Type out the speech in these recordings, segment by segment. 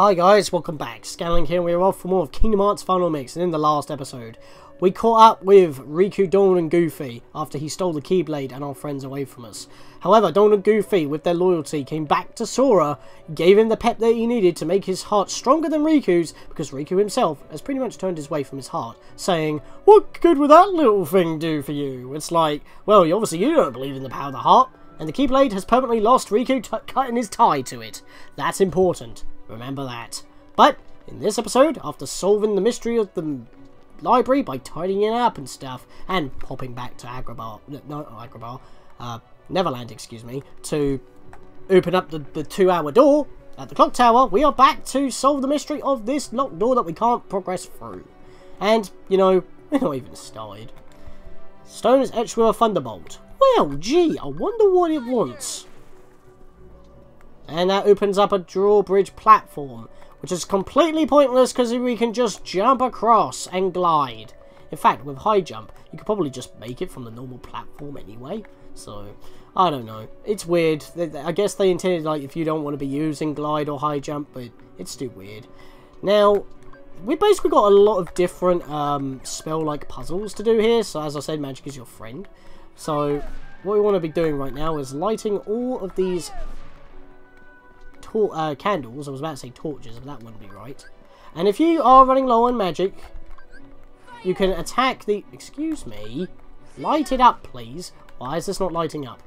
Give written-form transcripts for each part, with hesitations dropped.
Hi guys, welcome back. Scatlink here, we are off for more of Kingdom Hearts Final Mix, and in the last episode, we caught up with Riku, Dawn and Goofy after he stole the Keyblade and our friends away from us. However, Dawn and Goofy, with their loyalty, came back to Sora, gave him the pep that he needed to make his heart stronger than Riku's, because Riku himself has pretty much turned his way from his heart, saying, "What good would that little thing do for you?" It's like, well, obviously you don't believe in the power of the heart, and the Keyblade has permanently lost Riku cutting his tie to it. That's important. Remember that. But in this episode, after solving the mystery of the library by tidying it up and stuff, and popping back to Neverland, excuse me, to open up the 2-hour door at the clock tower, we are back to solve the mystery of this locked door that we can't progress through. And, you know, we're not even started. Stone is etched with a thunderbolt. Well, gee, I wonder what it wants. And that opens up a drawbridge platform, which is completely pointless because we can just jump across and glide. In fact, with high jump, you could probably just make it from the normal platform anyway. So, I don't know. It's weird. I guess they intended, like, if you don't want to be using glide or high jump, but it's still weird. Now, we basically got a lot of different spell-like puzzles to do here. So, as I said, magic is your friend. So, what we want to be doing right now is lighting all of these candles. I was about to say torches, but that wouldn't be right. And if you are running low on magic, you can attack the... Excuse me. Light it up, please. Why is this not lighting up?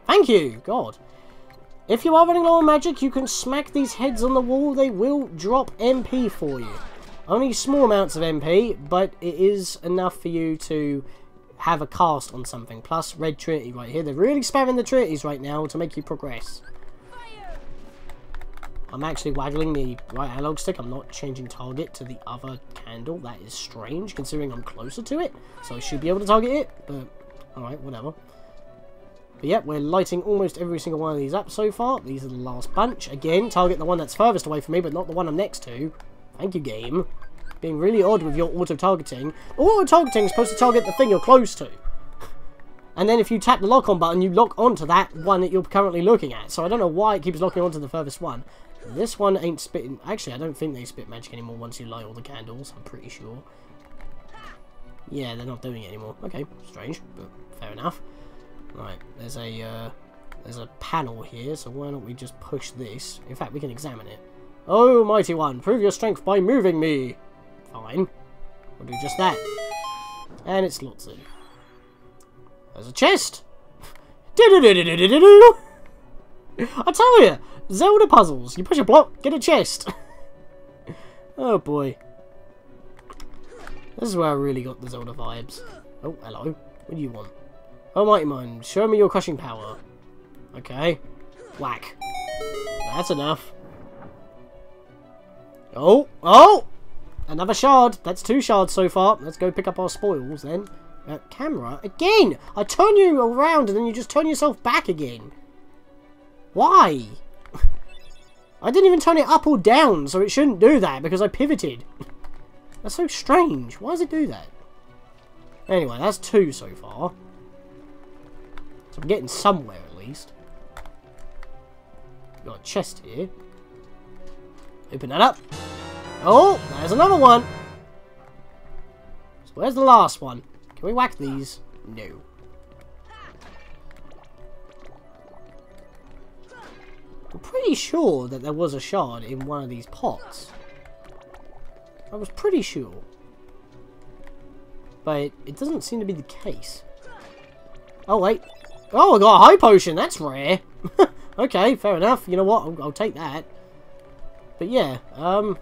Thank you! God. If you are running low on magic, you can smack these heads on the wall. They will drop MP for you. Only small amounts of MP, but it is enough for you to have a cast on something. Plus red Trinity right here. They're really spamming the Trinities right now to make you progress. I'm actually waggling the right analog stick. I'm not changing target to the other candle. That is strange considering I'm closer to it. So I should be able to target it. But alright, whatever. But yep, we're lighting almost every single one of these up so far. These are the last bunch. Again, target the one that's furthest away from me, but not the one I'm next to. Thank you, game. Being really odd with your auto-targeting. Auto-targeting is supposed to target the thing you're close to. And then if you tap the lock-on button, you lock onto that one that you're currently looking at. So I don't know why it keeps locking onto the furthest one. This one ain't spitting... Actually, I don't think they spit magic anymore once you light all the candles. I'm pretty sure. Yeah, they're not doing it anymore. Okay, strange, but fair enough. Right, there's a panel here, so why don't we just push this? In fact, we can examine it. Oh, mighty one, prove your strength by moving me. Fine. We'll do just that. And it slots in. There's a chest! I tell you! Zelda puzzles! You push a block, get a chest! Oh boy. This is where I really got the Zelda vibes. Oh, hello. What do you want? Oh, mighty one, show me your crushing power. Okay. Whack. That's enough. Oh! Oh! Another shard. That's 2 shards so far. Let's go pick up our spoils then. Camera? Again! I turn you around and then you just turn yourself back again. Why? I didn't even turn it up or down, so it shouldn't do that because I pivoted. That's so strange. Why does it do that? Anyway, that's 2 so far. So I'm getting somewhere at least. Got a chest here. Open that up. Oh, there's another one. So where's the last one? Can we whack these? No. I'm pretty sure that there was a shard in one of these pots. I was pretty sure. But it doesn't seem to be the case. Oh, wait. Oh, I got a high potion. That's rare. Okay, fair enough. You know what? I'll take that. But yeah, I'm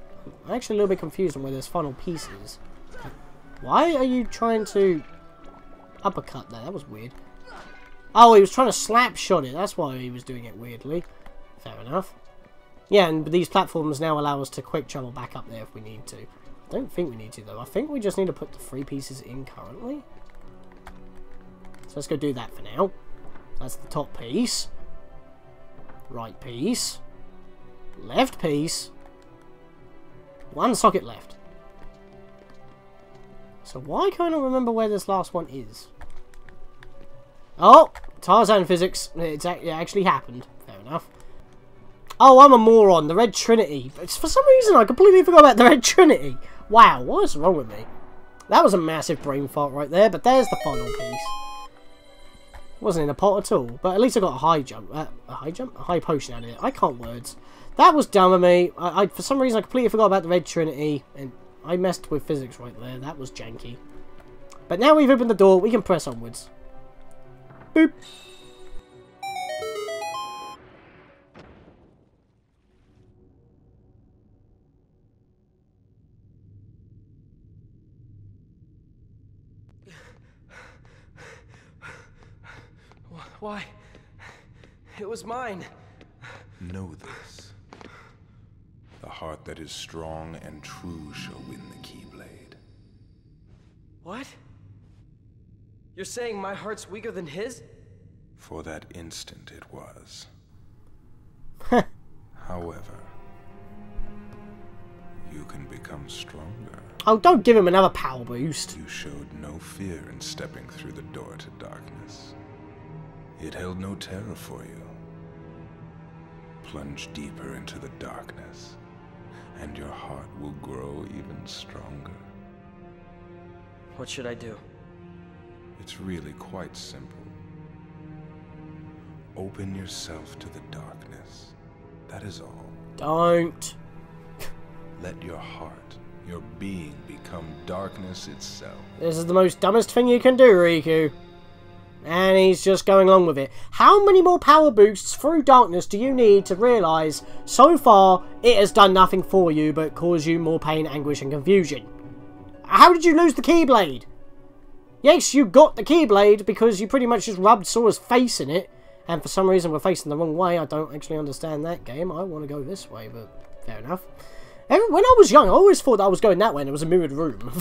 actually a little bit confused on where this final piece is. Why are you trying to uppercut that? That was weird. Oh, he was trying to slap shot it. That's why he was doing it weirdly. Fair enough. Yeah, and these platforms now allow us to quick travel back up there if we need to. I don't think we need to, though. I think we just need to put the 3 pieces in currently. So let's go do that for now. That's the top piece. Right piece. Left piece. 1 socket left. So why can't I remember where this last one is? Oh! Tarzan physics. It actually happened. Fair enough. Oh, I'm a moron. The Red Trinity. For some reason, I completely forgot about the Red Trinity. Wow, what is wrong with me? That was a massive brain fart right there, but there's the final piece. Wasn't in a pot at all, but at least I got a high jump. A high jump? A high potion out of it. I can't words. That was dumb of me. For some reason, I completely forgot about the Red Trinity, and I messed with physics right there. That was janky. But now we've opened the door, we can press onwards. Boop. Why? It was mine. Know this. The heart that is strong and true shall win the Keyblade. What? You're saying my heart's weaker than his? For that instant it was. However, you can become stronger. Oh, don't give him another power boost. You showed no fear in stepping through the door to darkness. It held no terror for you. Plunge deeper into the darkness, and your heart will grow even stronger. What should I do? It's really quite simple. Open yourself to the darkness. That is all. Don't. Let your heart, your being, become darkness itself. This is the most dumbest thing you can do, Riku. And he's just going along with it. How many more power boosts through darkness do you need to realise so far it has done nothing for you but cause you more pain, anguish and confusion? How did you lose the Keyblade? Yes, you got the Keyblade because you pretty much just rubbed Sora's face in it. And for some reason we're facing the wrong way. I don't actually understand that game. I want to go this way, but fair enough. When I was young, I always thought that I was going that way and it was a mirrored room.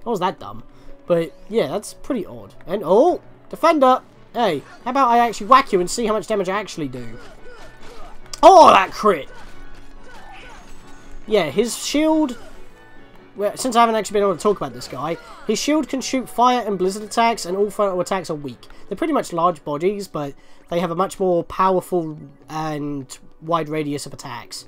I was that dumb. But yeah, that's pretty odd. And oh! Defender! Hey, how about I actually whack you and see how much damage I actually do? Oh, that crit! Yeah, his shield... Well, since I haven't actually been able to talk about this guy, his shield can shoot fire and blizzard attacks, and all frontal attacks are weak. They're pretty much large bodies, but they have a much more powerful and wide radius of attacks.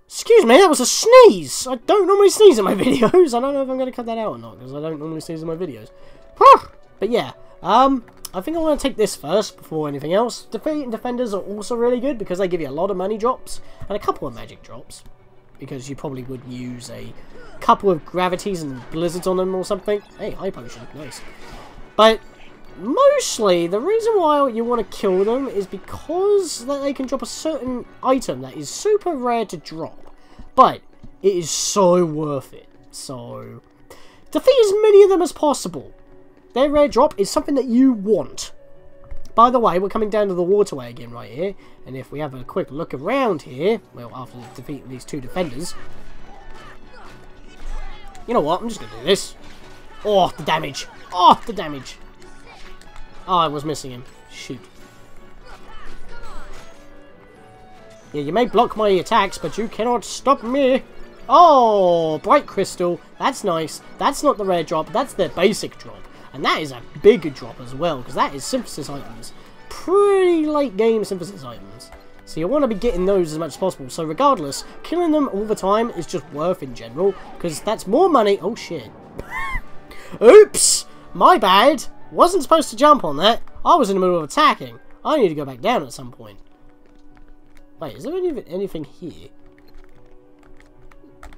Excuse me, that was a sneeze! I don't normally sneeze in my videos. I don't know if I'm going to cut that out or not, because I don't normally sneeze in my videos. But yeah, I think I want to take this first before anything else. Defeating defenders are also really good, because they give you a lot of money drops, and a couple of magic drops. Because you probably would use a couple of gravities and blizzards on them or something. Hey, high potion, nice. But mostly, the reason why you want to kill them is because they can drop a certain item that is super rare to drop. But it is so worth it. So, defeat as many of them as possible. Their rare drop is something that you want. By the way, we're coming down to the waterway again right here. And if we have a quick look around here, well, after defeating these two defenders. You know what, I'm just going to do this. Oh, the damage. Oh, the damage. Oh, I was missing him. Shoot. Yeah, you may block my attacks, but you cannot stop me. Oh, bright crystal. That's nice. That's not the rare drop. That's the basic drop. And that is a big drop as well, because that is synthesis items. Pretty late game synthesis items. So you want to be getting those as much as possible. So regardless, killing them all the time is just worth in general, because that's more money. Oh, shit. Oops. My bad. Wasn't supposed to jump on that. I was in the middle of attacking. I need to go back down at some point. Wait, is there anything here?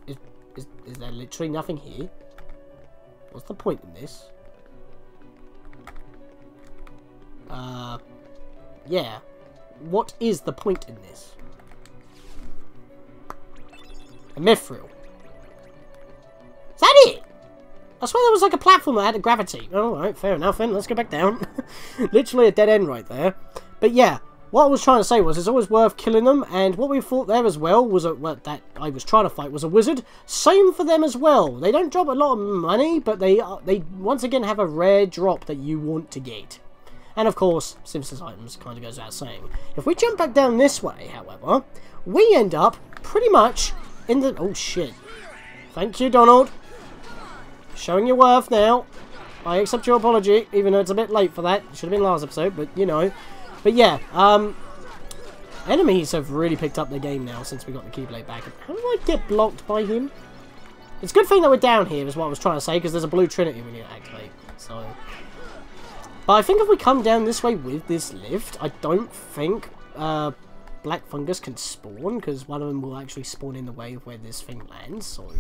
Is there literally nothing here? What's the point in this? Yeah. What is the point in this? A mithril. Is that it? I swear there was like a platform that had a gravity. Alright, fair enough then. Let's go back down. Literally a dead end right there. But yeah, what I was trying to say was it's always worth killing them. And what we fought there as well was that I was trying to fight was a wizard. Same for them as well. They don't drop a lot of money, but they once again have a rare drop that you want to get. And of course, synthesis items kind of goes without saying. If we jump back down this way, however, we end up pretty much in the... Oh shit. Thank you, Donald. Showing your worth now. I accept your apology, even though it's a bit late for that. It should have been last episode, but you know. But yeah, enemies have really picked up the game now since we got the Keyblade back. How do I get blocked by him? It's a good thing that we're down here, is what I was trying to say, because there's a blue trinity we need to activate. So, but I think if we come down this way with this lift, I don't think black fungus can spawn, because one of them will actually spawn in the way of where this thing lands. So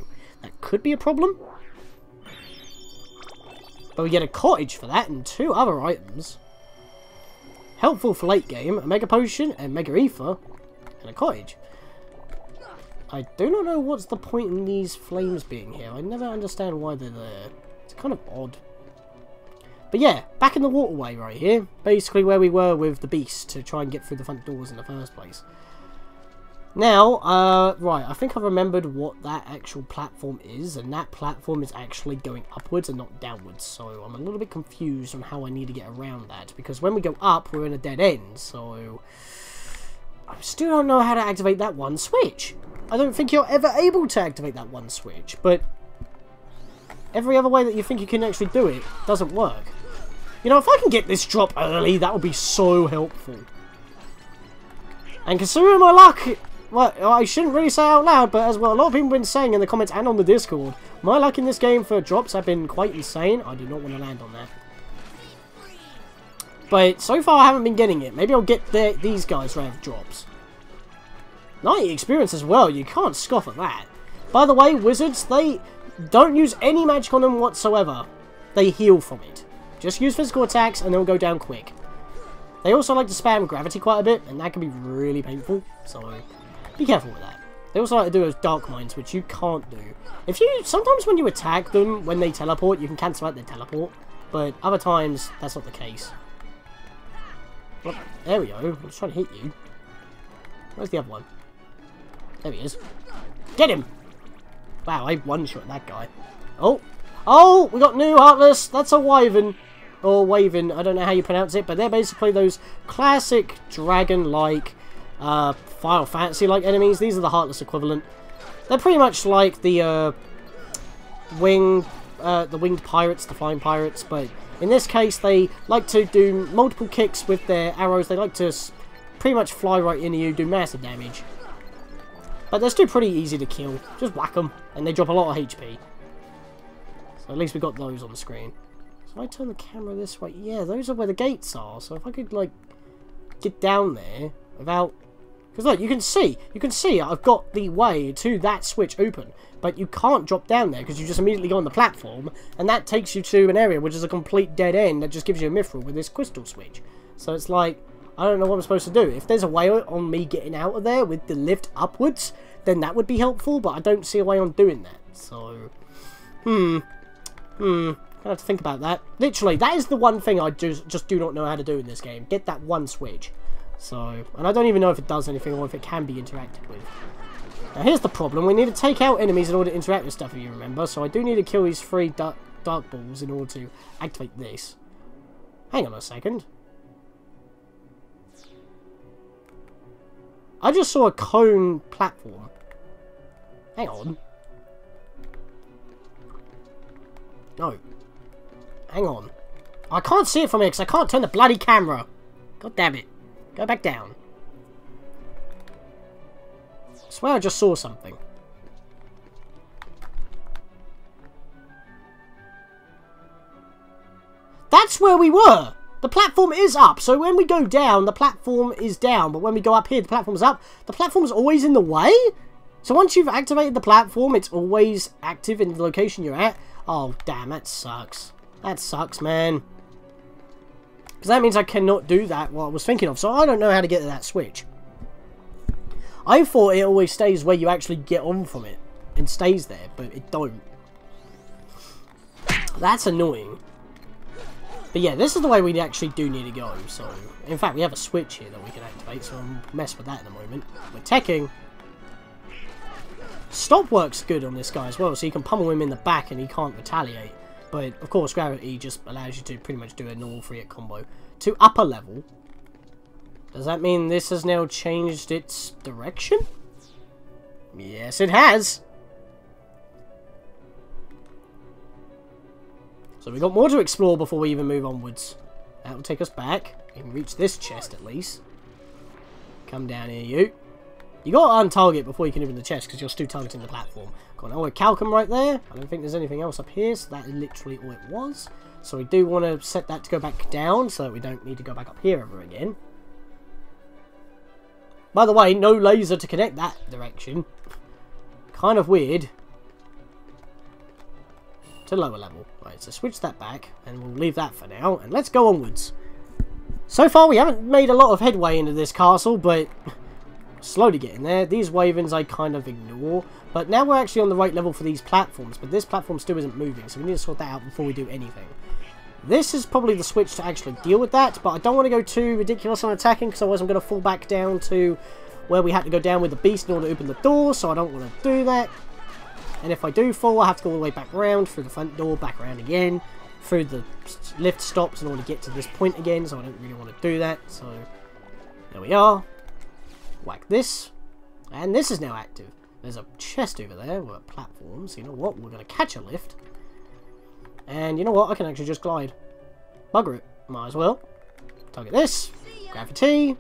that could be a problem. But we get a cottage for that and 2 other items. Helpful for late game, a Mega Potion and Mega Ether, and a cottage. I do not know what's the point in these flames being here. I never understand why they're there. It's kind of odd. But yeah, back in the waterway right here. Basically where we were with the beast to try and get through the front doors in the first place. Now, right, I think I remembered what that actual platform is, and that platform is actually going upwards and not downwards, so I'm a little bit confused on how I need to get around that, because when we go up, we're in a dead end, so I still don't know how to activate that one switch. I don't think you're ever able to activate that one switch, but every other way that you think you can actually do it doesn't work. You know, if I can get this drop early, that would be so helpful. And considering my luck... Well, I shouldn't really say out loud, but as well, a lot of people have been saying in the comments and on the Discord, my luck in this game for drops have been quite insane. I do not want to land on that. But so far I haven't been getting it. Maybe I'll get these guys right with drops. 90 experience as well, you can't scoff at that. By the way, wizards, they don't use any magic on them whatsoever. They heal from it. Just use physical attacks and they'll go down quick. They also like to spam gravity quite a bit, and that can be really painful, so... be careful with that. They also like to do those dark mines, which you can't do. Sometimes when you attack them, when they teleport, you can cancel out their teleport. But other times, that's not the case. Well, there we go. I was trying to hit you. Where's the other one? There he is. Get him! Wow, I one-shot that guy. Oh! Oh! We got new Heartless! That's a Wyvern. Or Waven, I don't know how you pronounce it, but they're basically those classic dragon-like Final Fantasy-like enemies. These are the Heartless equivalent. They're pretty much like the winged pirates, the flying pirates, but in this case they like to do multiple kicks with their arrows. They like to pretty much fly right into you, do massive damage. But they're still pretty easy to kill. Just whack them, and they drop a lot of HP. So at least we got those on the screen. So if I turn the camera this way, yeah, those are where the gates are. So if I could, like, get down there without... because look, you can see I've got the way to that switch open, but you can't drop down there because you just immediately go on the platform, and that takes you to an area which is a complete dead end that just gives you a mithril with this crystal switch. So it's like, I don't know what I'm supposed to do. If there's a way on me getting out of there with the lift upwards, then that would be helpful, but I don't see a way on doing that. So, I have to think about that. Literally, that is the one thing I just do not know how to do in this game. Get that one switch. So, and I don't even know if it does anything or if it can be interacted with. Now here's the problem, we need to take out enemies in order to interact with stuff, if you remember, so I do need to kill these 3 dark balls in order to activate this. Hang on a second. I just saw a cone platform. Hang on. No. Hang on. I can't see it from here because I can't turn the bloody camera. God damn it. Go back down. I swear I just saw something. That's where we were! The platform is up, so when we go down, the platform is down. But when we go up here, the platform's up. The platform's always in the way? So once you've activated the platform, it's always active in the location you're at. Oh, damn, that sucks. That sucks, man. Because that means I cannot do that, what I was thinking of. So I don't know how to get to that switch. I thought it always stays where you actually get on from it. And stays there, but it don't. That's annoying. But yeah, this is the way we actually do need to go. So, in fact, we have a switch here that we can activate. So I'll mess with that in a moment. We're teching. Stop works good on this guy as well. So you can pummel him in the back and he can't retaliate. But, of course, gravity just allows you to pretty much do a normal 3-hit combo. To upper level. Does that mean this has now changed its direction? Yes, it has. So we've got more to explore before we even move onwards. That will take us back. We can reach this chest at least. Come down here, you. You got to untarget before you can open the chest because you're still targeting the platform. Got an Calcum right there. I don't think there's anything else up here, so that is literally all it was. So we do want to set that to go back down so that we don't need to go back up here ever again. By the way, no laser to connect that direction. Kind of weird. To lower level. Right, so switch that back, and we'll leave that for now, and let's go onwards. So far, we haven't made a lot of headway into this castle, but slowly getting there. These Wavens I kind of ignore, but now we're actually on the right level for these platforms, but this platform still isn't moving, so we need to sort that out before we do anything. This is probably the switch to actually deal with that, but I don't want to go too ridiculous on attacking, because otherwise I'm going to fall back down to where we had to go down with the beast in order to open the door, so I don't want to do that. And if I do fall, I have to go all the way back around, through the front door, back around again, through the lift stops in order to get to this point again, so I don't really want to do that. So, there we are. Whack this. And this is now active. There's a chest over there with a platform, so you know what? We're going to catch a lift. And you know what? I can actually just glide. Bugger it. Might as well. Target this. Gravity.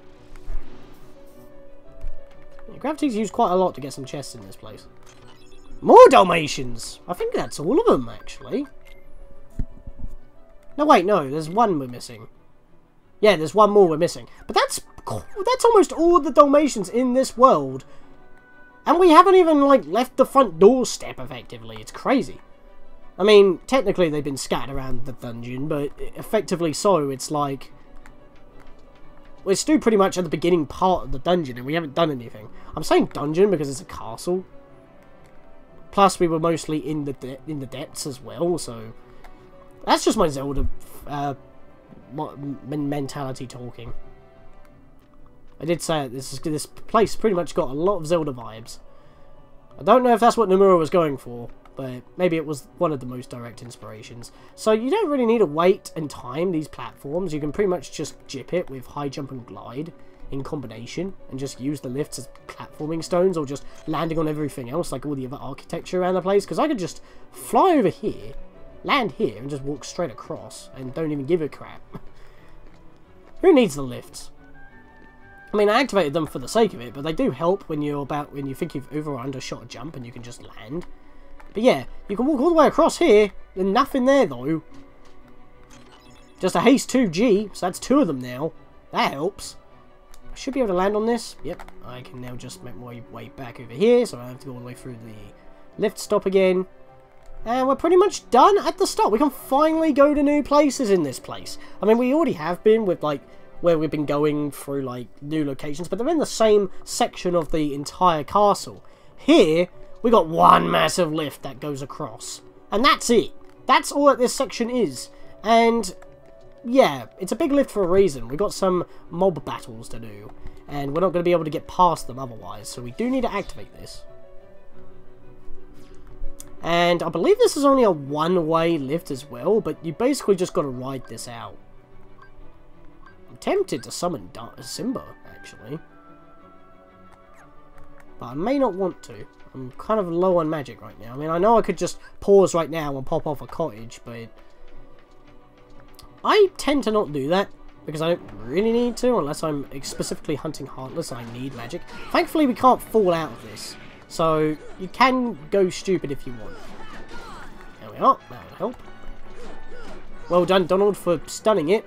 Yeah, gravity's used quite a lot to get some chests in this place. More Dalmatians! I think that's all of them, actually. No, wait, no. There's one we're missing. Yeah, there's one more we're missing. But that's almost all the Dalmatians in this world. And we haven't even, like, left the front doorstep, effectively. It's crazy. I mean, technically they've been scattered around the dungeon, but effectively so, it's like... We're still pretty much at the beginning part of the dungeon, and we haven't done anything. I'm saying dungeon because it's a castle. Plus, we were mostly in the depths as well, so... That's just my Zelda mentality talking. I did say it, this place pretty much got a lot of Zelda vibes. I don't know if that's what Nomura was going for, but maybe it was one of the most direct inspirations. So you don't really need to wait and time these platforms. You can pretty much just jip it with high jump and glide in combination, and just use the lifts as platforming stones, or just landing on everything else, like all the other architecture around the place. Because I could just fly over here, land here, and just walk straight across, and don't even give a crap. Who needs the lifts? I mean, I activated them for the sake of it, but they do help when you think you've over or undershot a jump and you can just land. But yeah, you can walk all the way across here, and nothing there though. Just a haste 2G, so that's 2 of them now. That helps. I should be able to land on this. Yep, I can now just make my way back over here, so I don't have to go all the way through the lift stop again. And we're pretty much done at the start. We can finally go to new places in this place. I mean, we already have been with, like, where we've been going through, like, new locations, but they're in the same section of the entire castle. Here, we got one massive lift that goes across. And that's it. That's all that this section is. And yeah, it's a big lift for a reason. We've got some mob battles to do, and we're not going to be able to get past them otherwise, so we do need to activate this. And I believe this is only a one-way lift as well, but you basically just got to ride this out. I'm tempted to summon Simba, actually. But I may not want to. I'm kind of low on magic right now. I mean, I know I could just pause right now and pop off a cottage, but I tend to not do that, because I don't really need to, unless I'm specifically hunting Heartless and I need magic. Thankfully, we can't fall out of this, so you can go stupid if you want. There we are, that would help. Well done, Donald, for stunning it.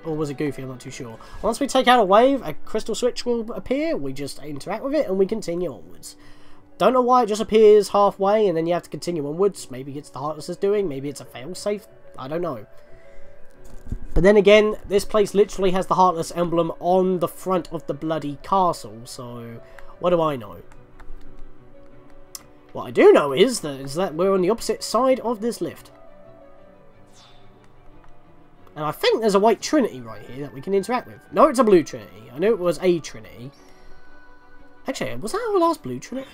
Or was it Goofy? I'm not too sure. Once we take out a wave, a crystal switch will appear, we just interact with it, and we continue onwards. Don't know why it just appears halfway, and then you have to continue onwards. Maybe it's the Heartless is doing, maybe it's a failsafe, I don't know. But then again, this place literally has the Heartless emblem on the front of the bloody castle, so what do I know? What I do know is that we're on the opposite side of this lift. And I think there's a white trinity right here that we can interact with. No, it's a blue trinity. I knew it was a trinity. Actually, was that our last blue trinity?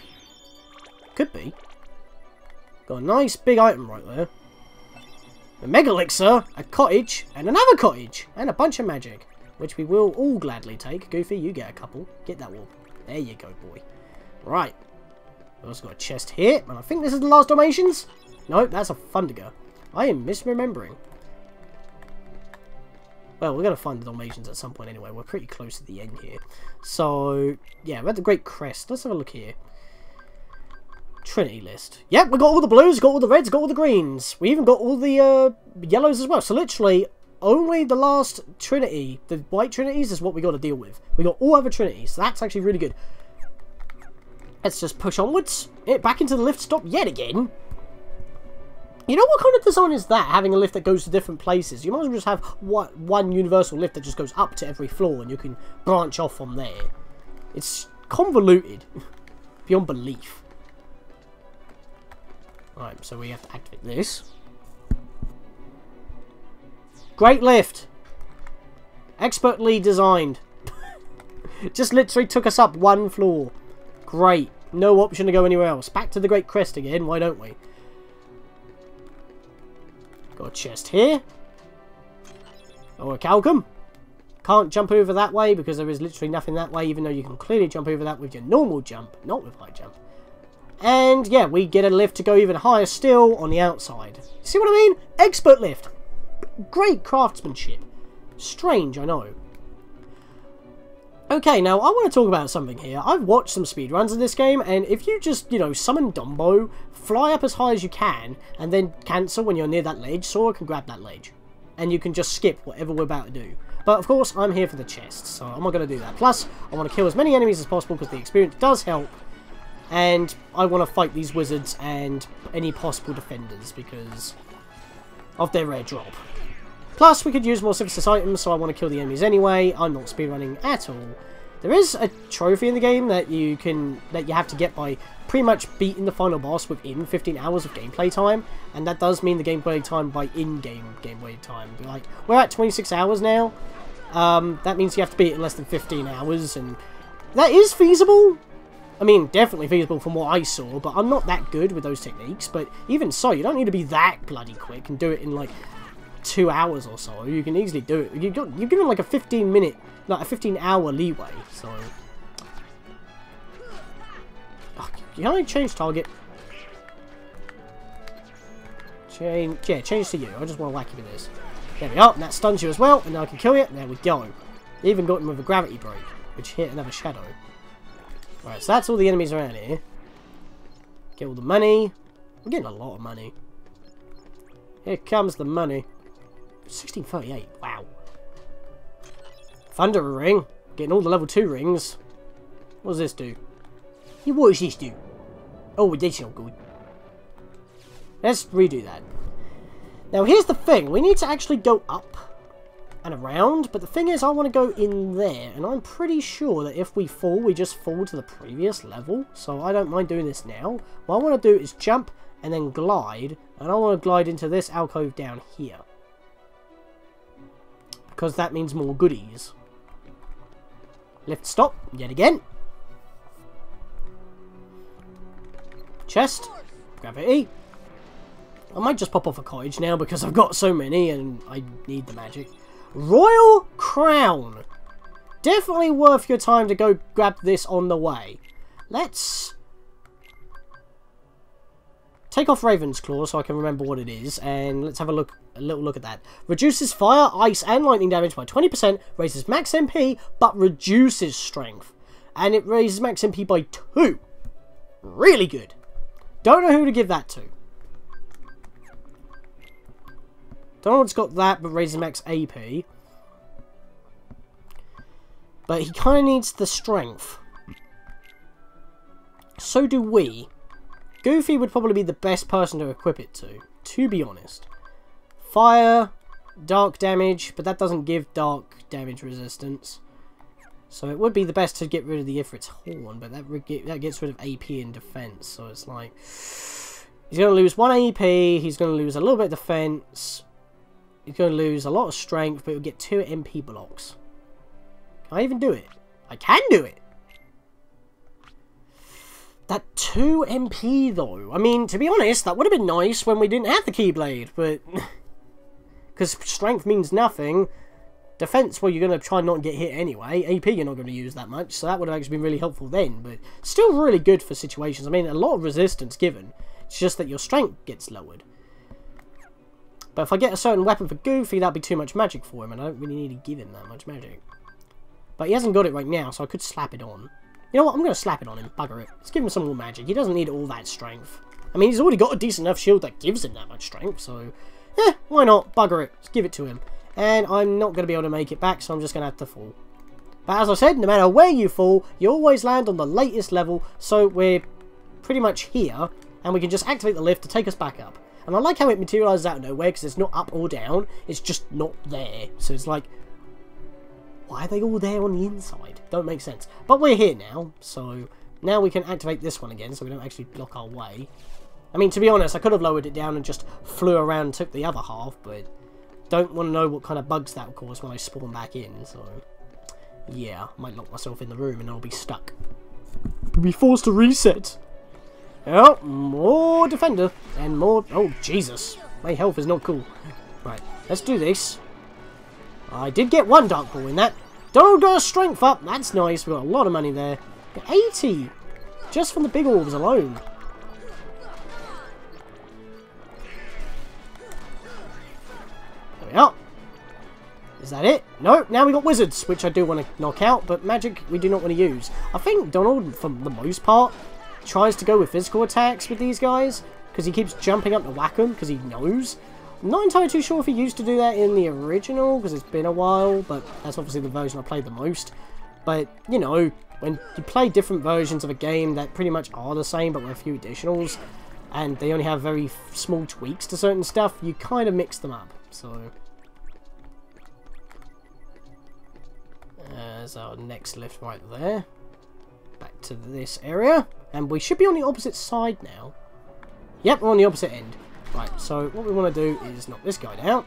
Could be. Got a nice big item right there. A mega elixir, a cottage, and another cottage, and a bunch of magic, which we will all gladly take. Goofy, you get a couple. Get that one. There you go, boy. Right. We've also got a chest here, and I think this is the last Dalmatians. Nope, that's a Thundiger. I am misremembering. Well, we're going to find the Dalmatians at some point anyway. We're pretty close to the end here. So, yeah, we're at the Great Crest. Let's have a look here. Trinity list. Yep, we got all the blues, got all the reds, got all the greens. We even got all the yellows as well. So, literally, only the last Trinity, the white Trinities, is what we got to deal with. We got all other Trinities. So that's actually really good. Let's just push onwards. Back into the lift stop yet again. You know what kind of design is that, having a lift that goes to different places? You might as well just have one universal lift that just goes up to every floor and you can branch off from there. It's convoluted. Beyond belief. Right, so we have to activate this. Great lift. Expertly designed. Just literally took us up one floor. Great. No option to go anywhere else. Back to the Great Crest again, why don't we? Got a chest here. Or a Calcum. Can't jump over that way because there is literally nothing that way, even though you can clearly jump over that with your normal jump, not with high jump. And yeah, we get a lift to go even higher still on the outside. See what I mean? Expert lift. Great craftsmanship. Strange, I know. Okay, now I want to talk about something here. I've watched some speedruns of this game, and if you just, you know, summon Dumbo, fly up as high as you can, and then cancel when you're near that ledge, Sora can grab that ledge. And you can just skip whatever we're about to do. But of course, I'm here for the chests, so I'm not going to do that. Plus, I want to kill as many enemies as possible because the experience does help. And I want to fight these wizards and any possible defenders because of their rare drop. Plus, we could use more synthesis items, so I want to kill the enemies anyway. I'm not speedrunning at all. There is a trophy in the game that you have to get by pretty much beating the final boss within 15 hours of gameplay time, and that does mean the gameplay time by in-game gameplay time. Like, we're at 26 hours now. That means you have to beat it in less than 15 hours, and that is feasible. I mean, definitely feasible from what I saw, but I'm not that good with those techniques. But even so, you don't need to be that bloody quick and do it in like 2 hours or so. You can easily do it. You're given like a 15-minute, like a 15-hour leeway. So, can I change target? Change to you. I just want to whack you with this. There we are. And that stuns you as well, and now I can kill you. There we go. Even got him with a gravity break, which hit another shadow. Right, so that's all the enemies around here. Get all the money. We're getting a lot of money. Here comes the money. 1638. Wow. Thunder ring. Getting all the level 2 rings. What does this do? Hey, what does this do? Oh, that's not good. Let's redo that. Now, here's the thing. We need to actually go up and around, but the thing is, I want to go in there, and I'm pretty sure that if we fall, we just fall to the previous level, so I don't mind doing this now. What I want to do is jump and then glide, and I want to glide into this alcove down here, because that means more goodies. Lift stop, yet again. Chest, gravity. I might just pop off a cottage now because I've got so many and I need the magic. Royal Crown. Definitely worth your time to go grab this on the way. Let's take off Raven's Claw so I can remember what it is, and let's have a little look at that. Reduces fire, ice, and lightning damage by 20%, raises max MP, but reduces strength. And it raises max MP by 2. Really good. Don't know who to give that to. Don't know what's got that, but raises max AP. But he kind of needs the strength. So do we. Goofy would probably be the best person to equip it to be honest. Fire, dark damage, but that doesn't give dark damage resistance. So it would be the best to get rid of the Ifrit's Horn, but that gets rid of AP and defense. So it's like, he's going to lose 1 AP, he's going to lose a little bit of defense. He's going to lose a lot of strength, but he'll get 2 MP blocks. Can I even do it? I can do it! That 2 MP, though. I mean, to be honest, that would have been nice when we didn't have the Keyblade, but... because strength means nothing. Defense, well, you're going to try not to get hit anyway. AP, you're not going to use that much, so that would have actually been really helpful then, but still really good for situations. I mean, a lot of resistance given. It's just that your strength gets lowered. But if I get a certain weapon for Goofy, that'd be too much magic for him, and I don't really need to give him that much magic. But he hasn't got it right now, so I could slap it on. You know what? I'm going to slap it on him. Bugger it. Let's give him some more magic. He doesn't need all that strength. I mean, he's already got a decent enough shield that gives him that much strength, so... eh, why not? Bugger it. Let's give it to him. And I'm not going to be able to make it back, so I'm just going to have to fall. But as I said, no matter where you fall, you always land on the latest level, so we're pretty much here, and we can just activate the lift to take us back up. And I like how it materializes out of nowhere, because it's not up or down, it's just not there. So it's like, why are they all there on the inside? Don't make sense. But we're here now, so now we can activate this one again, so we don't actually block our way. I mean, to be honest, I could have lowered it down and just flew around and took the other half, but don't want to know what kind of bugs that will cause when I spawn back in, so... yeah, I might lock myself in the room and I'll be stuck. Be forced to reset. Oh, more defender and more... oh, Jesus. My health is not cool. Right, let's do this. I did get one Dark Ball in that. Donald got a strength up. That's nice. We've got a lot of money there. 80. Just from the big orbs alone. There we are. Is that it? No, now we got wizards, which I do want to knock out, but magic we do not want to use. I think Donald, for the most part, tries to go with physical attacks with these guys, because he keeps jumping up to whack them, because he knows. I'm not entirely too sure if he used to do that in the original, because it's been a while, but that's obviously the version I played the most. But, you know, when you play different versions of a game that pretty much are the same, but with a few additionals, and they only have very small tweaks to certain stuff, you kind of mix them up, so... there's our next lift right there. Back to this area. And we should be on the opposite side now. Yep, we're on the opposite end. Right, so what we want to do is knock this guy down.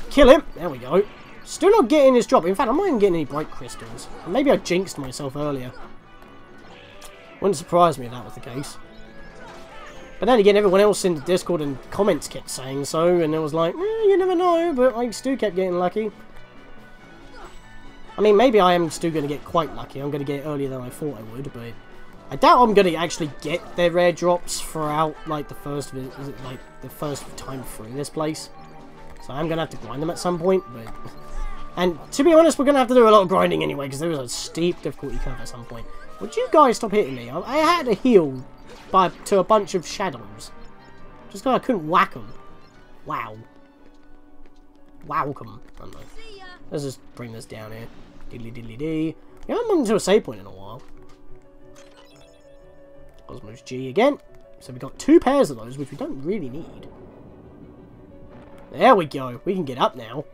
Kill him. There we go. Still not getting his drop. In fact, I'm not even getting any bright crystals. Maybe I jinxed myself earlier. Wouldn't surprise me if that was the case. But then again, everyone else in the Discord and comments kept saying so. And it was like, you never know. But I still kept getting lucky. I mean, maybe I am still going to get quite lucky. I'm going to get it earlier than I thought I would, but I doubt I'm going to actually get their rare drops throughout, like, the first time through this place. So I'm going to have to grind them at some point, but... and, to be honest, we're going to have to do a lot of grinding anyway, because there is a steep difficulty curve at some point. Would you guys stop hitting me? I had to heal to a bunch of shadows. Just because I couldn't whack them. Wow. Wowcome. I don't know. Let's just bring this down here. Diddly diddly dee. We haven't moved into a save point in a while. Osmos G again. So we've got 2 pairs of those, which we don't really need. There we go. We can get up now.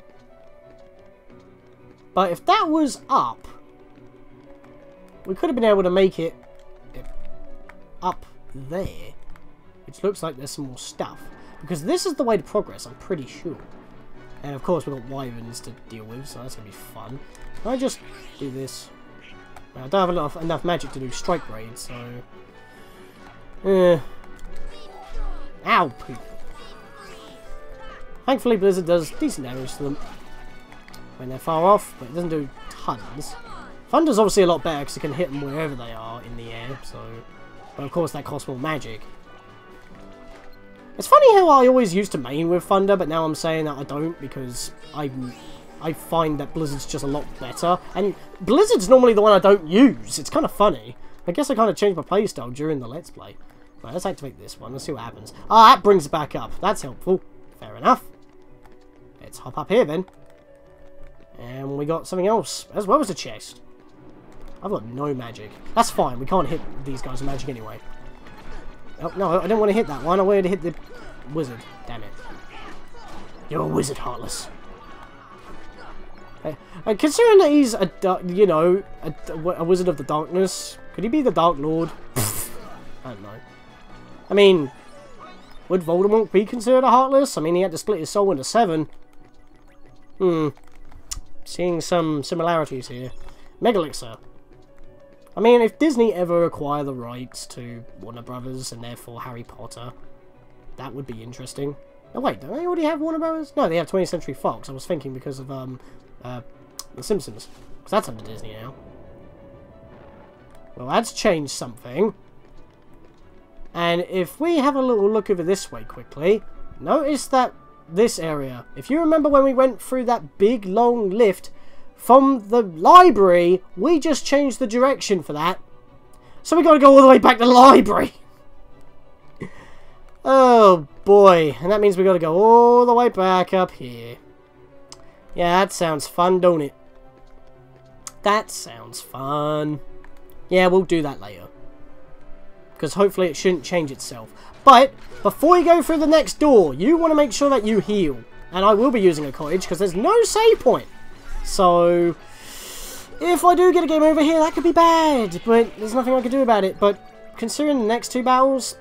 But if that was up, we could have been able to make it up there. Which looks like there's some more stuff. Because this is the way to progress, I'm pretty sure. And of course we've got wyverns to deal with, so that's going to be fun. Can I just do this? I don't have enough magic to do strike raids, so... ow! Poop. Thankfully Blizzard does decent damage to them when they're far off, but it doesn't do tons. Thunder's obviously a lot better because it can hit them wherever they are in the air, so... but of course that costs more magic. It's funny how I always used to main with Thunder, but now I'm saying that I don't because I find that Blizzard's just a lot better. And Blizzard's normally the one I don't use. It's kind of funny. I guess I kind of changed my playstyle during the Let's Play. Right, let's activate this one. Let's see what happens. Ah, that brings it back up. That's helpful. Fair enough. Let's hop up here then. And we got something else, as well as a chest. I've got no magic. That's fine. We can't hit these guys with magic anyway. Oh, no, I don't want to hit that one. I wanted to hit the wizard. Damn it. You're a wizard, Heartless. Considering that he's a, you know, a wizard of the darkness, could he be the Dark Lord? I don't know. I mean, would Voldemort be considered a Heartless? I mean, he had to split his soul into 7. Seeing some similarities here. Megalixir. I mean, if Disney ever acquire the rights to Warner Brothers and therefore Harry Potter, that would be interesting. Oh wait, don't they already have Warner Brothers? No, they have 20th Century Fox. I was thinking because of The Simpsons, because that's under Disney now. Well, that's changed something. And if we have a little look over this way quickly, notice that this area, if you remember when we went through that big long lift from the library, we just changed the direction for that. So we gotta go all the way back to the library. Oh boy, and that means we gotta go all the way back up here. Yeah, that sounds fun, don't it? That sounds fun. Yeah, we'll do that later. Because hopefully it shouldn't change itself. But, before you go through the next door, you want to make sure that you heal. And I will be using a cottage, because there's no save point. So, if I do get a game over here, that could be bad. But, there's nothing I can do about it. But, considering the next two battles,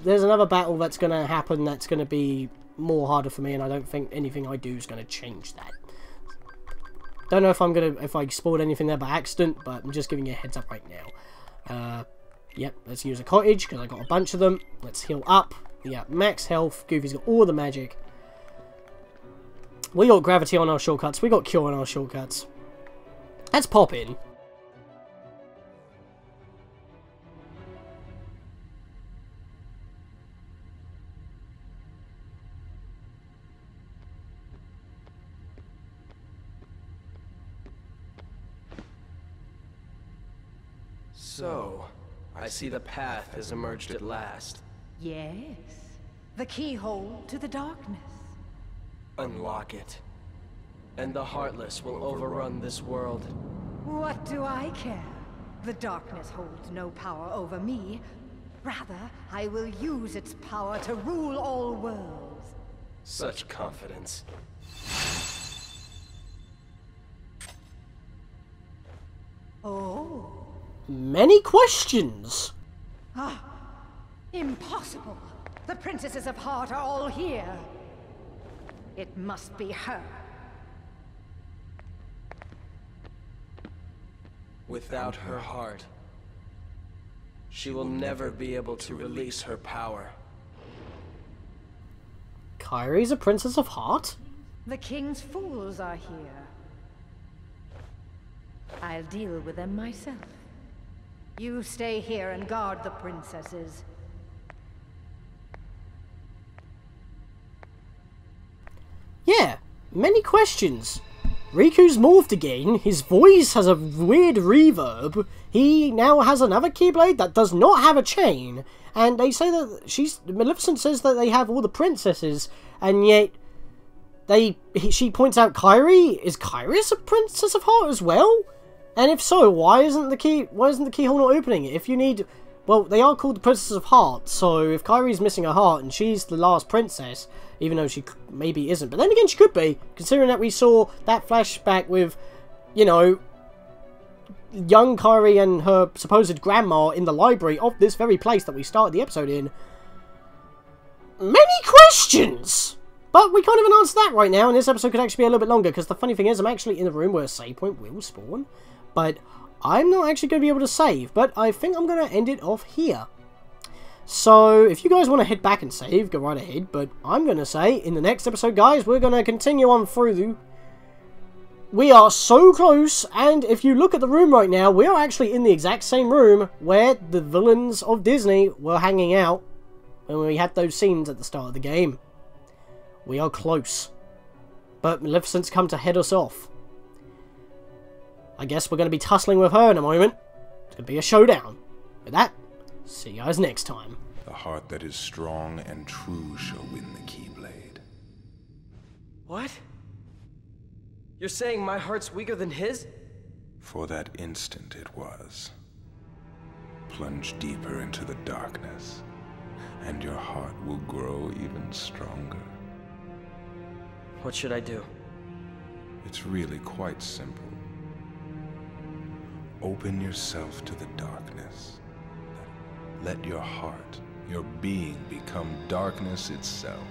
there's another battle that's going to happen that's going to be more harder for me. And I don't think anything I do is going to change that. Don't know if I spoiled anything there by accident, but I'm just giving you a heads up right now. Yep, let's use a cottage, because I got a bunch of them. Let's heal up. Yeah, max health. Goofy's got all the magic. We got gravity on our shortcuts. We got cure on our shortcuts. Let's pop in. So, I see the path has emerged at last. Yes. The keyhole to the darkness. Unlock it. And the Heartless will overrun this world. What do I care? The darkness holds no power over me. Rather, I will use its power to rule all worlds. Such confidence. Oh. Many questions. Ah, impossible. The princesses of Heart are all here. It must be her. Without her heart, she will never be able to release her power. Kairi's a princess of Heart? The king's fools are here. I'll deal with them myself. You stay here and guard the princesses. Yeah, many questions. Riku's morphed again. His voice has a weird reverb. He now has another Keyblade that does not have a chain. And they say that Maleficent says that they have all the princesses, and yet she points out Kairi. Is Kairi a princess of Heart as well? And if so, why isn't the keyhole not opening it? If you need, well, they are called the Princesses of Heart, so if Kairi's missing a heart and she's the last princess, even though she maybe isn't, but then again she could be, considering that we saw that flashback with, you know, young Kairi and her supposed grandma in the library of this very place that we started the episode in. Many questions! But we can't even answer that right now, and this episode could actually be a little bit longer, because the funny thing is, I'm actually in the room where a save point will spawn. But I'm not actually going to be able to save, but I think I'm going to end it off here. So, if you guys want to head back and save, go right ahead, but I'm going to say, in the next episode, guys, we're going to continue on through. We are so close, and if you look at the room right now, we are actually in the exact same room where the villains of Disney were hanging out when we had those scenes at the start of the game. We are close. But Maleficent's come to head us off. I guess we're going to be tussling with her in a moment. It's going to be a showdown. With that, see you guys next time. The heart that is strong and true shall win the Keyblade. What? You're saying my heart's weaker than his? For that instant it was. Plunge deeper into the darkness, and your heart will grow even stronger. What should I do? It's really quite simple. Open yourself to the darkness. Let your heart, your being, become darkness itself.